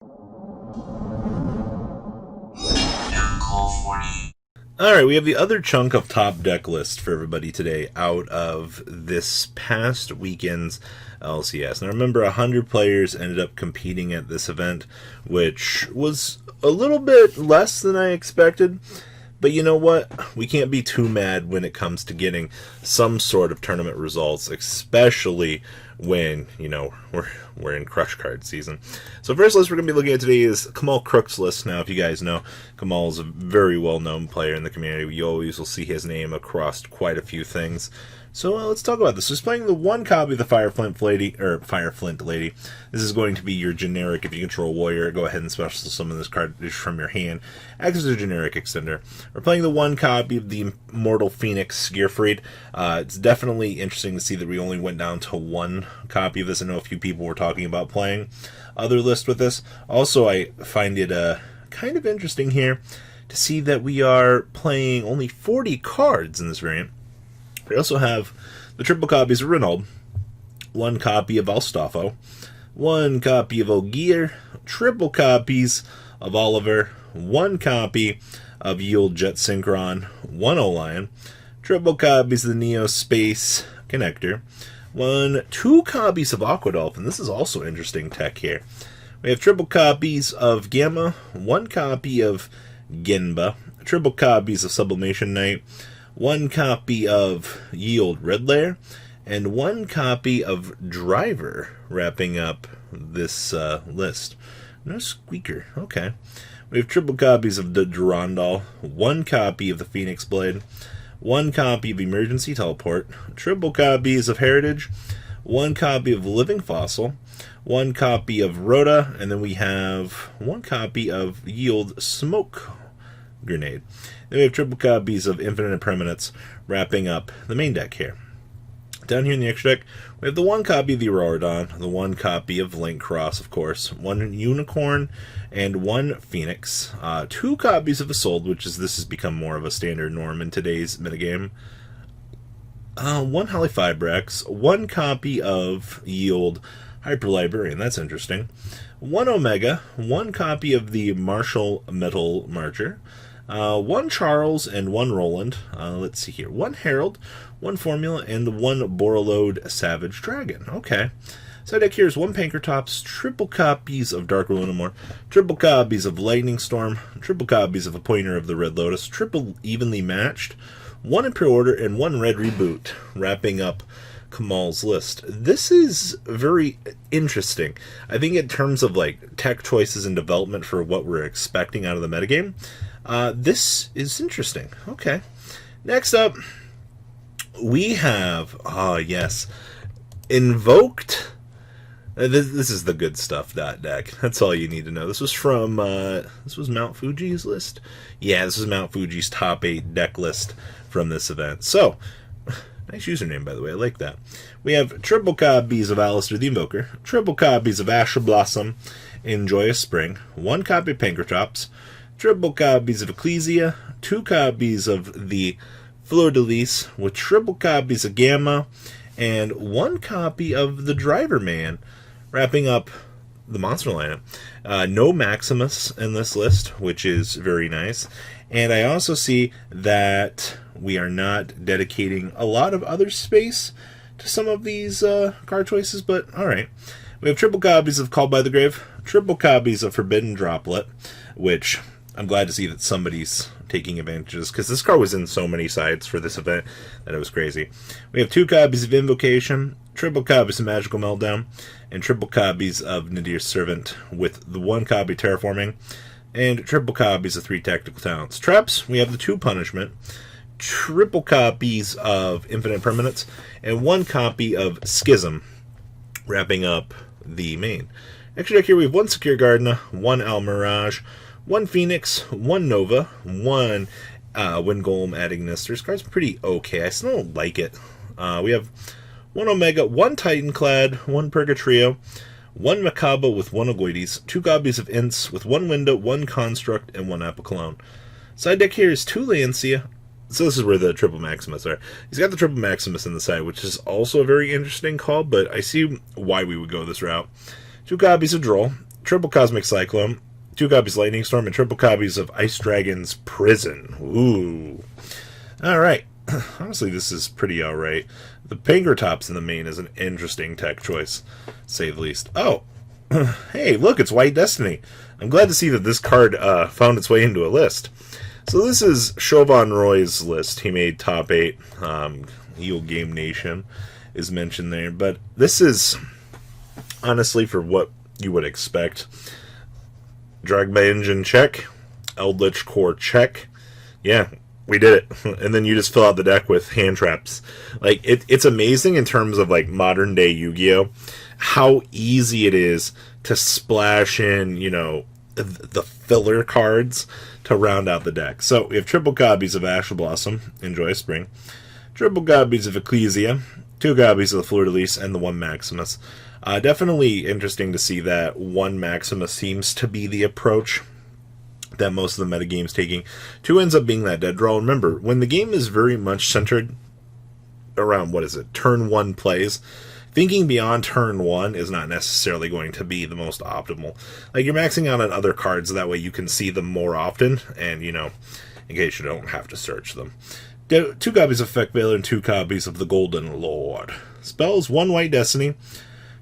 Alright, we have the other chunk of top deck list for everybody today out of this past weekend's LCS. Now remember, 100 players ended up competing at this event, which was a little bit less than I expected. But you know what? We can't be too mad when it comes to getting some sort of tournament results, especially when, we're in crush card season. So first list we're going to be looking at today is Kamal Crook's list. Now, if you guys know, Kamal is a very well-known player in the community. You always will see his name across quite a few things. So let's talk about this. So he's playing the one copy of the Fireflint Lady. This is going to be your generic. If you control Warrior, go ahead and special summon this card from your hand. Acts as a generic extender. We're playing the one copy of the Immortal Phoenix Gearfried. It's definitely interesting to see that we only went down to one copy of this. I know a few people were talking about playing other lists with this. Also, I find it kind of interesting here to see that we are playing only 40 cards in this variant. We also have the triple copies of Renault, one copy of Alstafo, one copy of Ogier, triple copies of Oliver, one copy of Yield Jet Synchron, one O-Lion, triple copies of the Neo Space Connector, two copies of Aquadolphin. This is also interesting tech here. We have triple copies of Gamma, one copy of Genba, triple copies of Sublimation Knight, one copy of Yield Red Layer, and one copy of Driver, wrapping up this list. No Squeaker. Okay. We have triple copies of the Durandal, one copy of the Phoenix Blade, one copy of Emergency Teleport, triple copies of Heritage, one copy of Living Fossil, one copy of Rhoda, and then we have one copy of Yield Smoke Grenade. Then we have triple copies of Infinite Impermanence, wrapping up the main deck here. Down here in the extra deck, we have the one copy of the Auroradon, the one copy of Link Cross, of course, one Unicorn, and one Phoenix, two copies of Isolde, this has become more of a standard norm in today's metagame, one Halifibrax, one copy of Yield Hyper Librarian, that's interesting, one Omega, one copy of the Martial Metal Marcher, one Charles and one Roland. Let's see here. One Herald, one Formula, and one Borreload Savage Dragon. Okay. Side deck here is one Pankratops, triple copies of Dark Lunamore, triple copies of Lightning Storm, triple copies of A Pointer of the Red Lotus, triple evenly matched, one Imperial Order, and one Red Reboot, wrapping up Kamal's list. This is very interesting. I think in terms of tech choices and development for what we're expecting out of the metagame, this is interesting. Okay. Next up, we have, Invoked. This is the good stuff, that deck. That's all you need to know. This was from, this was Mount Fuji's list? Yeah, this is Mount Fuji's top 8 deck list from this event. So, nice username, by the way. I like that. We have triple copies of Alistair the Invoker, triple copies of Asher Blossom in Joyous Spring, one copy of Pankratops, triple copies of Ecclesia, two copies of the Fleur de Lis, with triple copies of Gamma, and one copy of the Driver Man, wrapping up the monster lineup. No Maximus in this list, which is very nice. And I also see that we are not dedicating a lot of other space to some of these card choices, but alright. We have triple copies of Called by the Grave, triple copies of Forbidden Droplet, which I'm glad to see that somebody's taking advantages, because this card was in so many sides for this event that it was crazy. We have two copies of Invocation, triple copies of Magical Meltdown, and triple copies of Nadir's Servant, with the one copy Terraforming, and triple copies of 3 Tactical Talents. Traps, we have the 2 Punishment, triple copies of Infinite Permanence, and one copy of Schism, wrapping up the main. Extra deck here we have one Secure Gardener, one Almirage, one Phoenix, one Nova, one Wind Golem adding this. This card's pretty okay. I still don't like it. We have one Omega, one Titanclad, one Purgatrio, one Macabre with one Ogoides, 2 copies of Ints with one Window, one Construct, and one Apocalone. Side deck here is 2 Lancia. So this is where the triple Maximus are. He's got the triple Maximus in the side, which is also a very interesting call, but I see why we would go this route. 2 copies of Droll, triple Cosmic Cyclone, 2 copies of Lightning Storm, and triple copies of Ice Dragon's Prison. Ooh. Alright. Honestly, this is pretty alright. The Pankratops in the main is an interesting tech choice, to say the least. Oh! Hey, look, it's White Destiny. I'm glad to see that this card found its way into a list. So this is Chauvin Roy's list. He made top 8. Evil Game Nation is mentioned there. But this is, honestly, for what you would expect. Dragma Engine check. Eldlich Core check. Yeah, we did it. And then you just fill out the deck with hand traps. Like, it's amazing in terms of, like, modern day Yu-Gi-Oh! How easy it is to splash in, you know, the filler cards to round out the deck. So we have triple copies of Ash Blossom, Enjoy Spring, triple copies of Ecclesia, 2 copies of the Fleur-de-Lis, and the 1 Maximus. Definitely interesting to see that 1 Maximus seems to be the approach that most of the metagame's taking. 2 ends up being that dead draw. Remember, when the game is very much centered around, turn 1 plays, thinking beyond turn 1 is not necessarily going to be the most optimal. Like, you're maxing out on other cards, that way you can see them more often, and, you know, in case you don't have to search them. 2 copies of Feck Veiler and 2 copies of the Golden Lord. Spells, 1 White Destiny,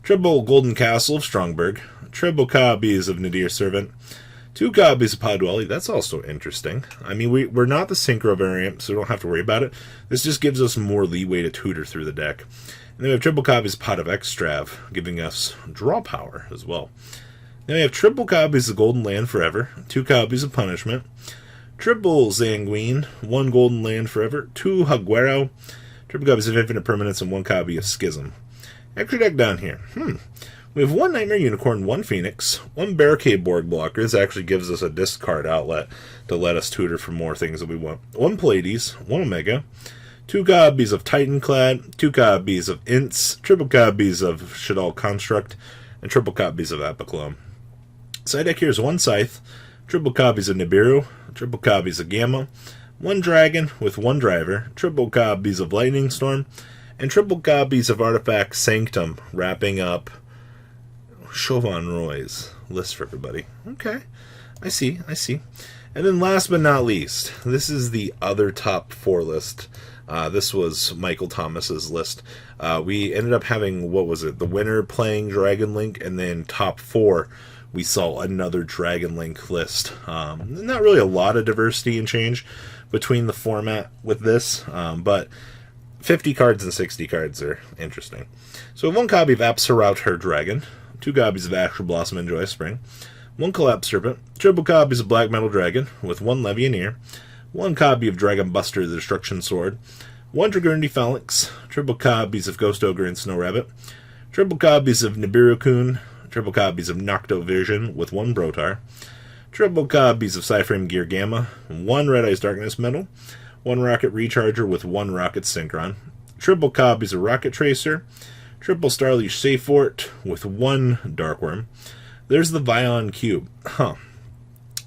triple Golden Castle of Strongberg, triple copies of Nadir Servant, 2 copies of Podwelly. That's also interesting. I mean, we're not the Synchro variant, so we don't have to worry about it. This just gives us more leeway to tutor through the deck. And then we have triple copies of Pot of Extrav, giving us draw power as well. Then we have triple copies of Golden Land Forever, 2 copies of Punishment, triple Zanguine, 1 Golden Land Forever, 2 Haguero, triple copies of Infinite Permanence, and 1 copy of Schism. Extra deck down here. We have 1 Nightmare Unicorn, 1 Phoenix, 1 Barricade Borg Blocker. This actually gives us a discard outlet to let us tutor for more things that we want. 1 Pleiades, 1 Omega, 2 copies of Titanclad, 2 copies of Ints, triple copies of Shadal Construct, and triple copies of Apiclone. Side deck here is 1 Scythe, triple copies of Nibiru, triple copies of Gamma, 1 Dragon with 1 Driver, triple copies of Lightning Storm, and triple copies of Artifact Sanctum, wrapping up Chauvin Roy's list for everybody. Okay, I see. And then last but not least, this is the other top 4 list. This was Michael Thomas's list. We ended up having, the winner playing Dragon Link, and then top 4, we saw another Dragon Link list. Not really a lot of diversity and change between the format with this, but 50 cards and 60 cards are interesting. So 1 copy of Absolute Her Dragon, 2 copies of Ash Blossom Enjoy Spring, 1 Collapse Serpent, triple copies of Black Metal Dragon with 1 Levianeer, 1 copy of Dragon Buster the Destruction Sword, 1 Dragunity Phalanx, triple copies of Ghost Ogre and Snow Rabbit, triple copies of Nibiru-kun, triple copies of Nocto Vision with 1 Brotar, triple copies of Psyframe Gear Gamma, 1 Red Eyes Darkness Metal, 1 Rocket Recharger with 1 Rocket Synchron, triple copies of Rocket Tracer, triple Starleash Safe Fort with 1 Darkworm. There's the Vion Cube.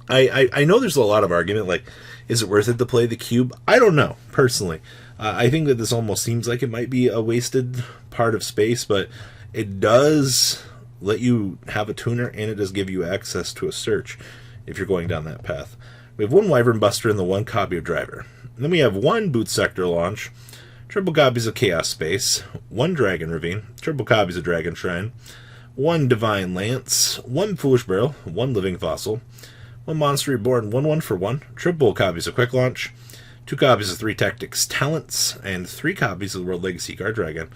I know there's a lot of argument, like, is it worth it to play the cube? I don't know, personally. I think that this almost seems like it might be a wasted part of space, but it does let you have a tuner, and it does give you access to a search if you're going down that path. We have 1 Wyvern Buster and the 1 copy of Driver. And then we have 1 Boot Sector Launch, triple copies of Chaos Space, 1 Dragon Ravine, triple copies of Dragon Shrine, 1 Divine Lance, 1 Foolish Barrel, 1 Living Fossil, 1 Monster Reborn, 1 for 1, triple copies of Quick Launch, 2 copies of 3 Tactics Talents, and 3 copies of the World Legacy Guard Dragon,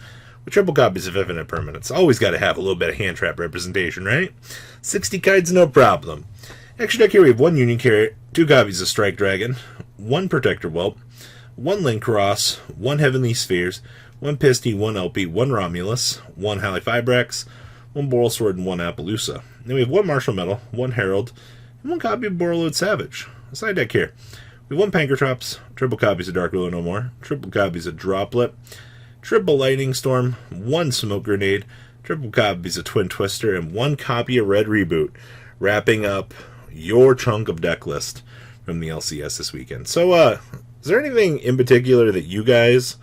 with triple copies of Infinite Permanence. Always got to have a little bit of hand trap representation, right? 60 cards, no problem. Extra deck here we have 1 Union Carrot, 2 copies of Strike Dragon, 1 Protector Whelp, 1 Link Cross, 1 Heavenly Spheres, 1 Pisty, 1 LP, 1 Romulus, 1 Halifibrax, 1 Boral Sword, and 1 Appaloosa. Then we have 1 Martial Metal, 1 Herald, and 1 copy of Borreload Savage. Side deck here. We have 1 Pankratops, triple copies of Dark Willow No More, triple copies of Droplet, triple Lightning Storm, 1 Smoke Grenade, triple copies of Twin Twister, and 1 copy of Red Reboot, wrapping up your chunk of deck list from the LCS this weekend. So, is there anything in particular that you guys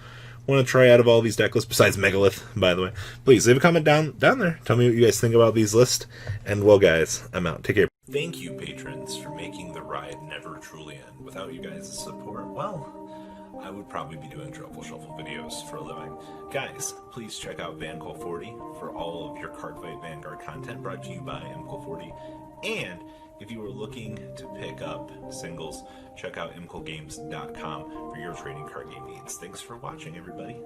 want to try out of all these deck lists, besides Megalith, by the way, please leave a comment down there. Tell me what you guys think about these lists. And well, guys, I'm out. Take care. Thank you, patrons, for making the ride never truly end. Without you guys' support, well, I would probably be doing Truffle Shuffle videos for a living. Guys, please check out VanCool40 for all of your Cardfight Vanguard content brought to you by MCool40. And if you are looking to pick up singles, check out mcoolgames.com for your trading card game needs. Thanks for watching, everybody.